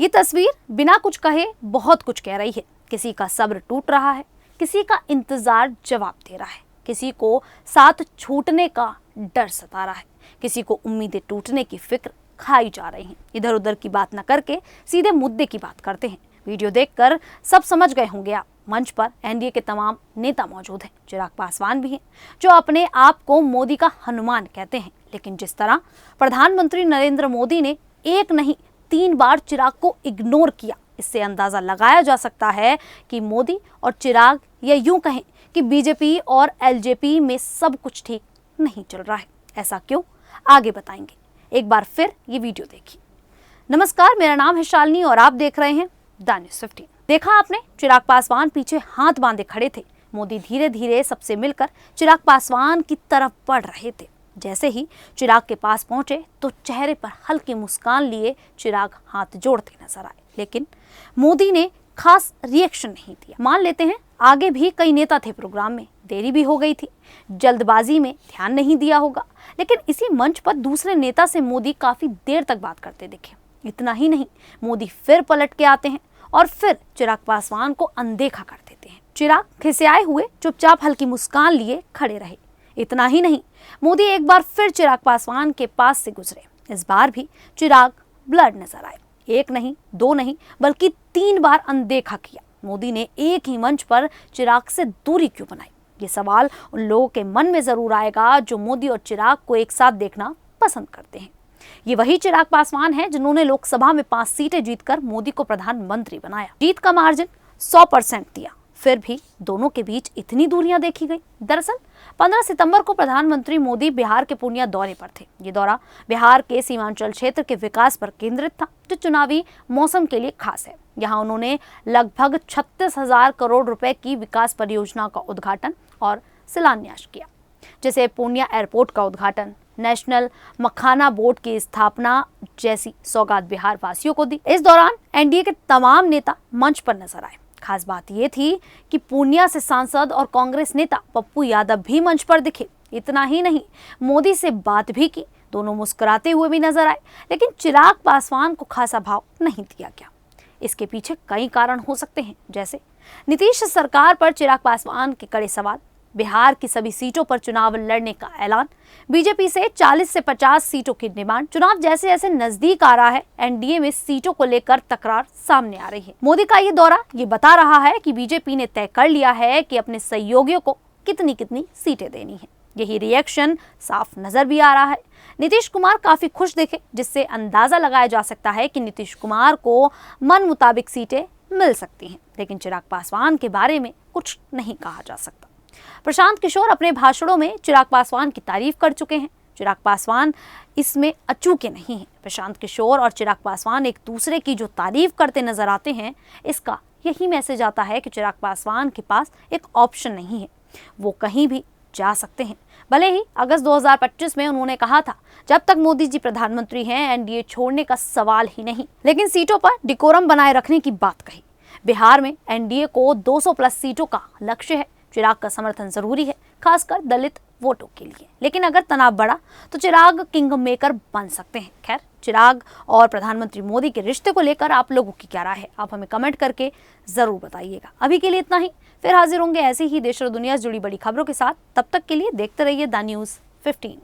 ये तस्वीर बिना कुछ कहे बहुत कुछ कह रही है। किसी का सब्र टूट रहा है, किसी का इंतजार जवाब दे रहा है, किसी को साथ छूटने का डर सता रहा है, किसी को उम्मीदें टूटने की फिक्र खाई जा रही हैं। इधर उधर की बात न करके सीधे मुद्दे की बात करते हैं। वीडियो देखकर सब समझ गए होंगे आप। मंच पर एनडीए के तमाम नेता मौजूद हैं। चिराग पासवान भी हैं, जो अपने आप को मोदी का हनुमान कहते हैं। लेकिन जिस तरह प्रधानमंत्री नरेंद्र मोदी ने एक नहीं 3 बार चिराग को इग्नोर किया, इससे अंदाजा लगाया जा सकता है कि मोदी और चिराग, या यूं कहें कि बीजेपी और एलजेपी में सब कुछ ठीक नहीं चल रहा है। ऐसा क्यों, आगे बताएंगे। एक बार फिर ये वीडियो देखिए। नमस्कार, मेरा नाम है शालिनी और आप देख रहे हैं द न्यूज़ 15। देखा आपने, चिराग पासवान पीछे हाथ बांधे खड़े थे। मोदी धीरे धीरे सबसे मिलकर चिराग पासवान की तरफ बढ़ रहे थे। जैसे ही चिराग के पास पहुंचे तो चेहरे पर हल्की मुस्कान लिए चिराग हाथ जोड़ते नजर आए। लेकिन मोदी ने खास रिएक्शन नहीं दिया। मान लेते हैं आगे भी कई नेता थे प्रोग्राम में, देरी भी हो गई थी, जल्दबाजी में ध्यान नहीं दिया होगा। लेकिन इसी मंच पर दूसरे नेता से मोदी काफी देर तक बात करते दिखे। इतना ही नहीं, मोदी फिर पलट के आते हैं और फिर चिराग पासवान को अनदेखा कर देते हैं। चिराग खिसियाए हुए चुपचाप हल्की मुस्कान लिए खड़े रहे। इतना ही नहीं, मोदी एक बार फिर चिराग पासवान के पास से गुजरे। इस बार भी चिराग ब्लर्ड नजर आए। एक नहीं, 2 नहीं, बल्कि 3 बार अनदेखा किया। मोदी ने एक ही मंच पर चिराग से दूरी क्यों बनाई? ये सवाल उन लोगों के मन में जरूर आएगा जो मोदी और चिराग को एक साथ देखना पसंद करते हैं। ये वही चिराग पासवान है जिन्होंने लोकसभा में 5 सीटें जीतकर मोदी को प्रधानमंत्री बनाया। जीत का मार्जिन 100% दिया, फिर भी दोनों के बीच इतनी दूरियां देखी गई। दरअसल 15 सितंबर को प्रधानमंत्री मोदी बिहार के पूर्णिया दौरे पर थे। ये दौरा बिहार के सीमांचल क्षेत्र के विकास पर केंद्रित था, जो चुनावी मौसम के लिए खास है। यहाँ उन्होंने लगभग 36,000 करोड़ रुपए की विकास परियोजनाओं का उद्घाटन और शिलान्यास किया, जैसे पूर्णिया एयरपोर्ट का उद्घाटन, नेशनल मखाना बोर्ड की स्थापना जैसी सौगात बिहार वासियों को दी। इस दौरान एनडीए के तमाम नेता मंच पर नजर आए। खास बात यह थी कि पूर्णिया से सांसद और कांग्रेस नेता पप्पू यादव भी मंच पर दिखे। इतना ही नहीं, मोदी से बात भी की। दोनों मुस्कुराते हुए भी नजर आए। लेकिन चिराग पासवान को खासा भाव नहीं दिया गया। इसके पीछे कई कारण हो सकते हैं, जैसे नीतीश सरकार पर चिराग पासवान के कड़े सवाल, बिहार की सभी सीटों पर चुनाव लड़ने का ऐलान, बीजेपी से 40 से 50 सीटों की डिमांड। चुनाव जैसे जैसे नजदीक आ रहा है, एनडीए में सीटों को लेकर तकरार सामने आ रही है। मोदी का ये दौरा ये बता रहा है कि बीजेपी ने तय कर लिया है कि अपने सहयोगियों को कितनी कितनी सीटें देनी है। यही रिएक्शन साफ नजर भी आ रहा है। नीतीश कुमार काफी खुश दिखे, जिससे अंदाजा लगाया जा सकता है कि नीतीश कुमार को मन मुताबिक सीटें मिल सकती हैं। लेकिन चिराग पासवान के बारे में कुछ नहीं कहा जा सकता। प्रशांत किशोर अपने भाषणों में चिराग पासवान की तारीफ कर चुके हैं। चिराग पासवान इसमें अचूके नहीं हैं। प्रशांत किशोर और चिराग पासवान एक दूसरे की जो तारीफ करते नजर आते हैं, इसका यही मैसेज आता है कि चिराग पासवान के पास एक ऑप्शन नहीं है, वो कहीं भी जा सकते हैं। भले ही अगस्त 2025 में उन्होंने कहा था, जब तक मोदी जी प्रधानमंत्री हैं एनडीए छोड़ने का सवाल ही नहीं, लेकिन सीटों पर डिकोरम बनाए रखने की बात कही। बिहार में एनडीए को 200+ सीटों का लक्ष्य है। चिराग का समर्थन जरूरी है, खासकर दलित वोटों के लिए। लेकिन अगर तनाव बढ़ा तो चिराग किंग मेकर बन सकते हैं। खैर, चिराग और प्रधानमंत्री मोदी के रिश्ते को लेकर आप लोगों की क्या राय है, आप हमें कमेंट करके जरूर बताइएगा। अभी के लिए इतना ही, फिर हाजिर होंगे ऐसे ही देश और दुनिया से जुड़ी बड़ी खबरों के साथ। तब तक के लिए देखते रहिए द न्यूज़ 15।